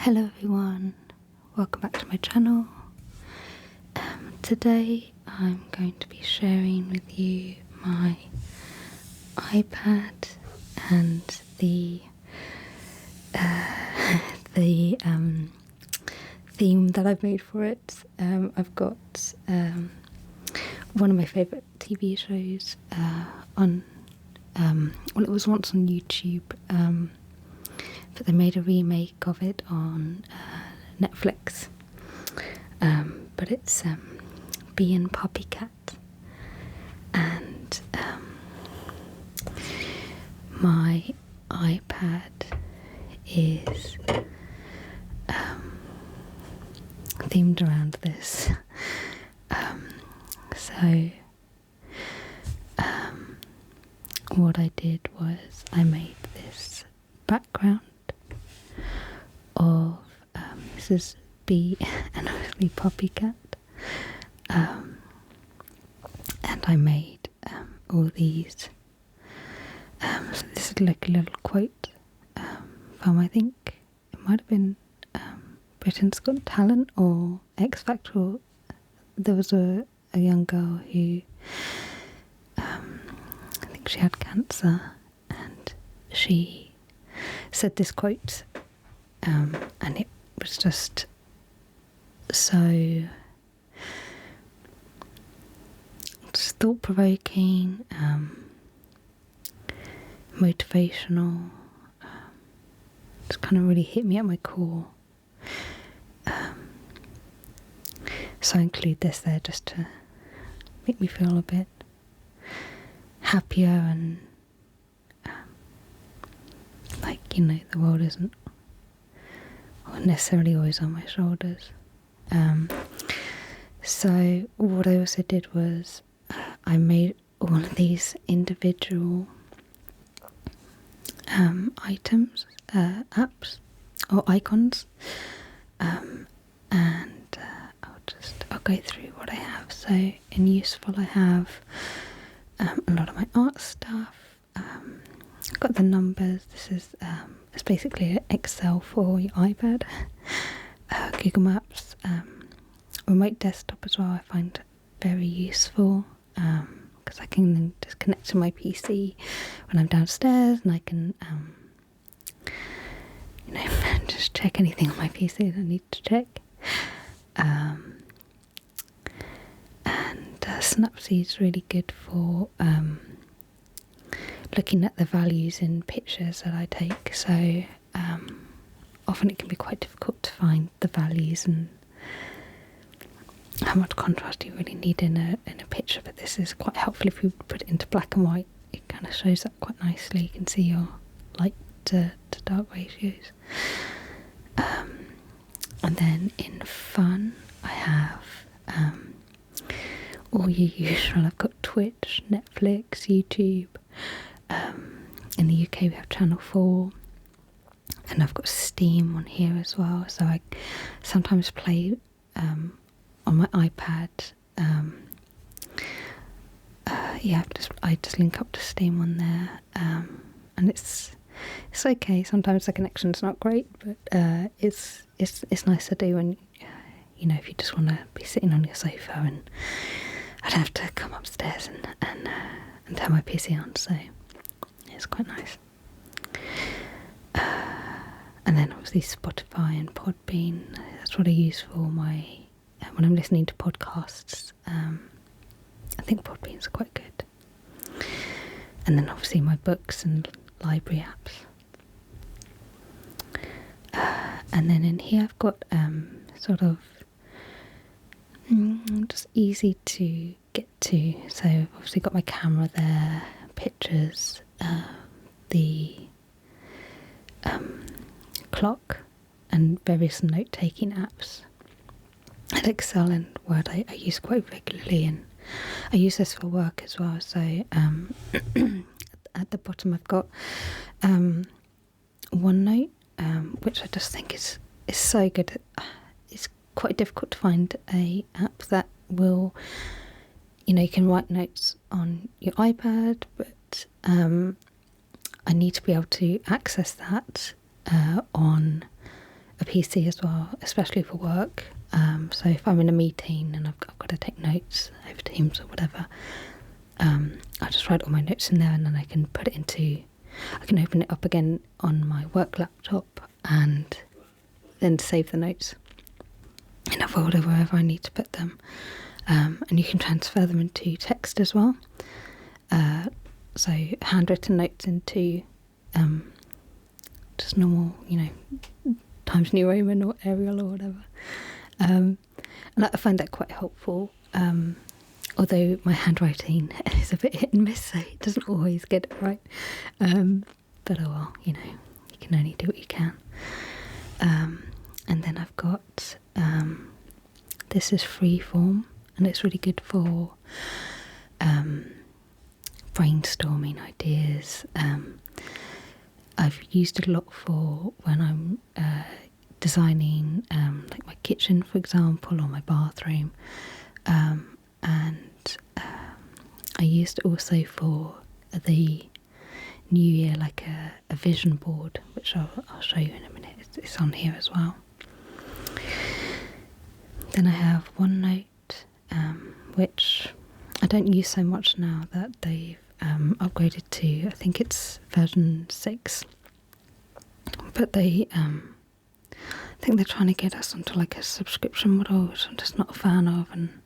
Hello everyone, welcome back to my channel. Today I'm going to be sharing with you my iPad and the theme that I've made for it. I've got one of my favourite TV shows on, well, it was once on YouTube, but they made a remake of it on Netflix. But it's Bee and Puppycat, and my iPad is themed around this. What I did was I made this background of this is Bee and obviously Puppycat, and I made all these. So this is like a little quote from, I think it might have been Britain's Got Talent or X Factor. Or there was a young girl who I think she had cancer, and she said this quote, and it was just so thought-provoking, motivational, just kind of really hit me at my core. So I include this there just to make me feel a bit happier and like, you know, the world isn't necessarily always on my shoulders. So what I also did was I made all of these individual items, apps or icons, and I'll go through what I have. So in useful I have a lot of my art stuff. I've got the numbers. This is it's basically an Excel for your iPad. Google Maps, remote desktop as well I find very useful, because I can then just connect to my PC when I'm downstairs, and I can you know, just check anything on my PC that I need to check. And Snapseed is really good for looking at the values in pictures that I take. So often it can be quite difficult to find the values and how much contrast you really need in a picture, but this is quite helpful if you put it into black and white. It kind of shows that quite nicely. You can see your light to dark ratios. And then in fun I have all your usual. I've got Twitch, Netflix, YouTube. In the UK we have Channel 4, and I've got Steam on here as well, so I sometimes play on my iPad. I just link up to Steam on there, and it's okay. Sometimes the connection's not great, but it's nice to do when you know, if you just want to be sitting on your sofa and I don't have to come upstairs and turn my PC on, so it's quite nice. And then obviously Spotify and Podbean, that's what I use for my when I'm listening to podcasts. I think Podbean's quite good. And then obviously my books and library apps. And then in here I've got sort of just easy to get to. So I've obviously got my camera there, pictures, the clock, and various note-taking apps. And Excel and Word I use quite regularly, and I use this for work as well. So at the bottom I've got OneNote, which I just think is so good. It's quite difficult to find a app that will, you know, you can write notes on your iPad, but I need to be able to access that on a PC as well, especially for work. So if I'm in a meeting and I've got to take notes over Teams or whatever, I just write all my notes in there, and then I can open it up again on my work laptop and then save the notes in a folder wherever I need to put them. And you can transfer them into text as well. So handwritten notes into just normal, Times New Roman or Arial or whatever. And I find that quite helpful. Although my handwriting is a bit hit and miss, so it doesn't always get it right. But oh well, you can only do what you can. And then I've got, this is Freeform, and it's really good for brainstorming ideas. I've used it a lot for when I'm designing like my kitchen, for example, or my bathroom. And I used it also for the new year, like a vision board, which I'll show you in a minute. It's on here as well. Then I have OneNote, which I don't use so much now that they've upgraded to, I think it's version 6. But I think they're trying to get us onto like a subscription model, which I'm just not a fan of, and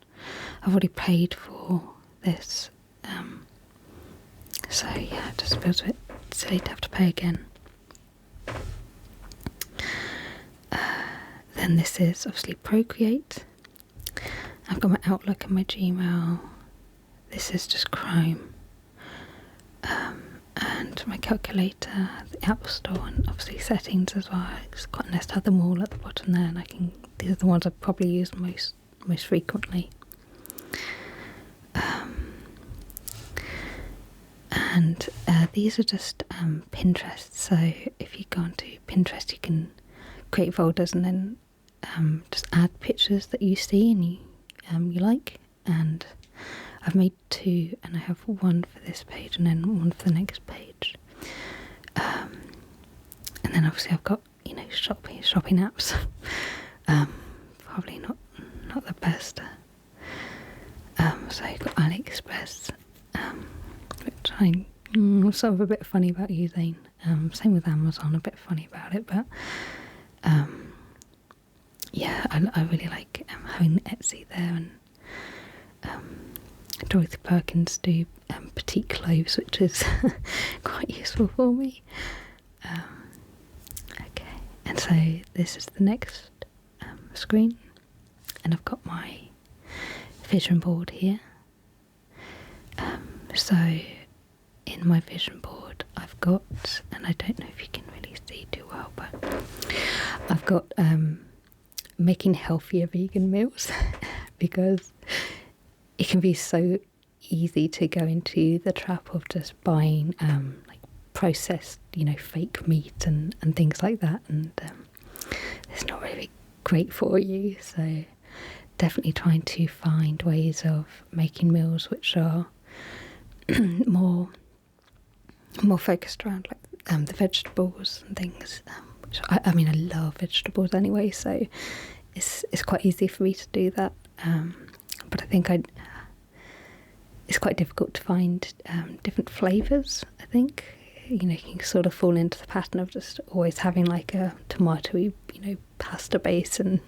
I've already paid for this. So yeah, it just feels a bit silly to have to pay again. Then this is obviously Procreate. I've got my Outlook and my Gmail. This is just Chrome. And my calculator, the App Store, and obviously settings as well. It's quite nice to have them all at the bottom there, and these are the ones I probably use most frequently. And these are just Pinterest. So if you go onto Pinterest, you can create folders and then just add pictures that you see and you like. And I've made 2, and I have one for this page and then one for the next page. And then obviously I've got shopping apps. Probably not the best. So I've got AliExpress, which I'm sort of a bit funny about using. Same with Amazon, a bit funny about it, but yeah, I really like having Etsy there, and Dorothy Perkins do petite clothes, which is quite useful for me. Okay, and so this is the next screen, and I've got my vision board here. So in my vision board I've got, and I don't know if you can really see too well, but I've got making healthier vegan meals because it can be so easy to go into the trap of just buying like processed, fake meat and things like that, and it's not really great for you. So definitely trying to find ways of making meals which are more focused around like the vegetables and things, which I mean I love vegetables anyway, so it's quite easy for me to do that, but I think it's quite difficult to find different flavours. I think you can sort of fall into the pattern of just always having like a tomatoey pasta base and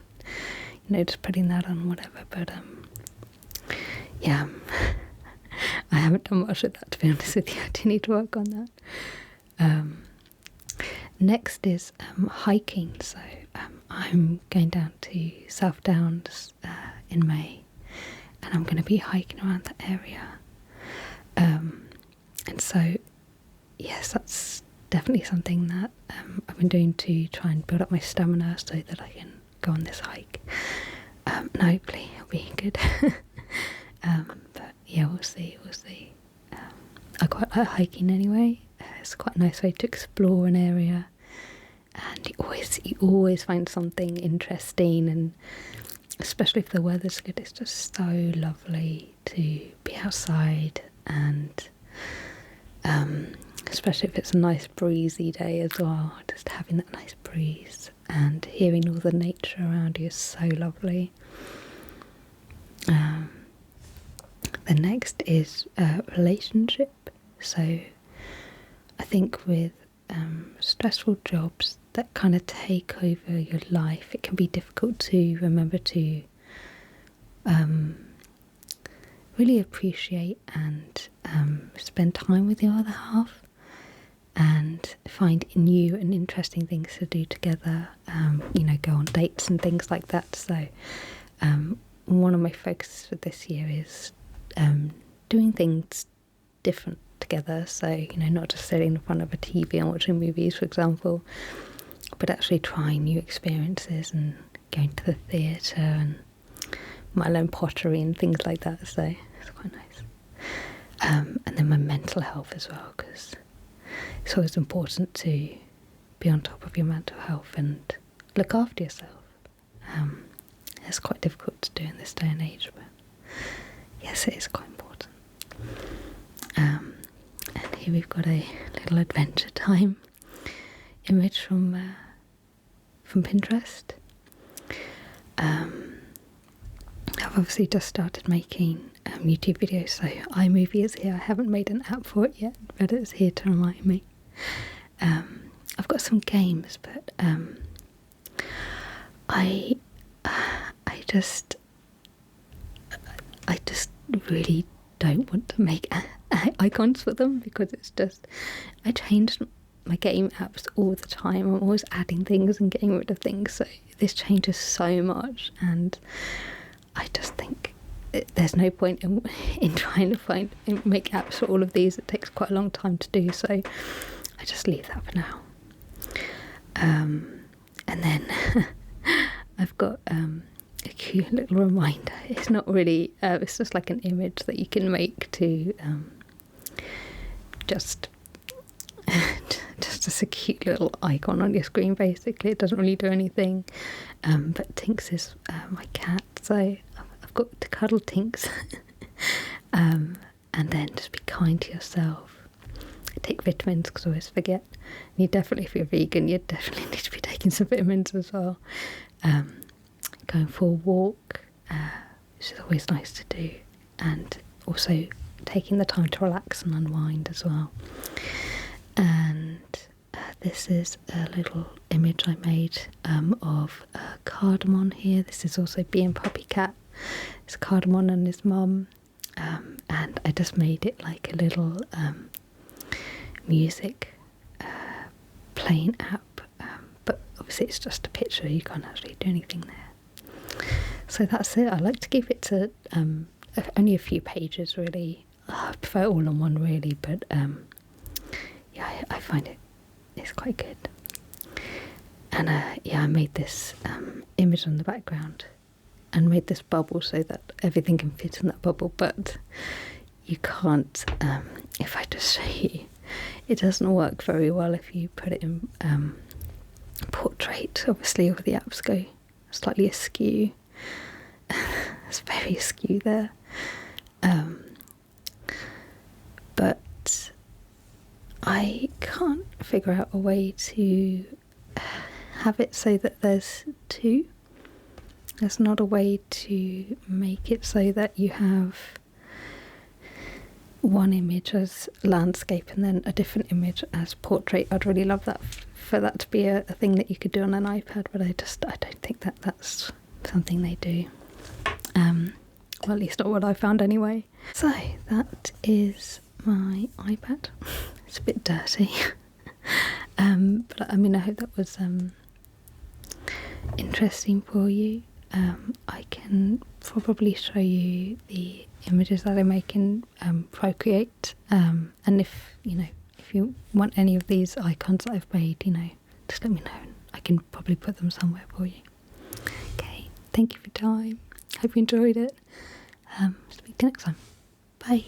just putting that on whatever, but yeah, I haven't done much with that, to be honest with you. I do need to work on that. Next is hiking. So I'm going down to South Downs in May, and I'm going to be hiking around that area. And so, yes, that's definitely something that I've been doing to try and build up my stamina so that I can go on this hike. And hopefully it'll be good. But yeah, we'll see. I quite like hiking anyway. It's quite a nice way to explore an area, and you always find something interesting, and especially if the weather's good, it's just so lovely to be outside and especially if it's a nice breezy day as well. Just having that nice breeze and hearing all the nature around you is so lovely. The next is relationship. So I think with stressful jobs that kind of take over your life, it can be difficult to remember to really appreciate and spend time with your other half and find new and interesting things to do together, go on dates and things like that. So one of my focuses for this year is doing things different together. So, not just sitting in front of a TV and watching movies, for example, but actually trying new experiences and going to the theatre and my own pottery and things like that. So it's quite nice. And then my mental health as well, because it's always important to be on top of your mental health and look after yourself. It's quite difficult to do in this day and age, but yes, it is quite important. And here we've got a little adventure time image from Pinterest. I've obviously just started making YouTube videos, so iMovie is here. I haven't made an app for it yet, but it's here to remind me. I've got some games, but I just really don't want to make icons for them, because it's just, I change my game apps all the time. I'm always adding things and getting rid of things, so this changes so much, and I just think there's no point in trying to make apps for all of these. It takes quite a long time to do, so I just leave that for now. And then I've got a cute little reminder. It's not really, it's just like an image that you can make to just as a cute little icon on your screen, basically. It doesn't really do anything. But Tinks is my cat, so I've got to cuddle Tinks. And then just be kind to yourself. Take vitamins, because I always forget. And you definitely, if you're vegan, you definitely need to be taking some vitamins as well. Going for a walk, which is always nice to do, and also taking the time to relax and unwind as well. And this is a little image I made of Cardamom here. This is also Bee and Puppycat. It's Cardamom and his mum, and I just made it like a little music playing app, but obviously it's just a picture, you can't actually do anything there. So that's it. I like to keep it to only a few pages, really. I prefer it all on one, really, but yeah, I find it's quite good. And yeah, I made this image on the background and made this bubble so that everything can fit in that bubble, but you can't, if I just show you, it doesn't work very well if you put it in portrait. Obviously all the apps go slightly askew. It's very askew there. But I can't figure out a way to have it so that there's two. There's not a way to make it so that you have one image as landscape and then a different image as portrait. I'd really love that, for that to be a thing that you could do on an iPad, but I don't think that's something they do. Well, at least not what I found anyway. So that is my iPad. It's a bit dirty. But I mean, I hope that was interesting for you. I can probably show you the images that I make in Procreate, and if you want any of these icons that I've made, just let me know and I can probably put them somewhere for you. Okay, thank you for your time. Hope you enjoyed it. Speak to you next time. Bye.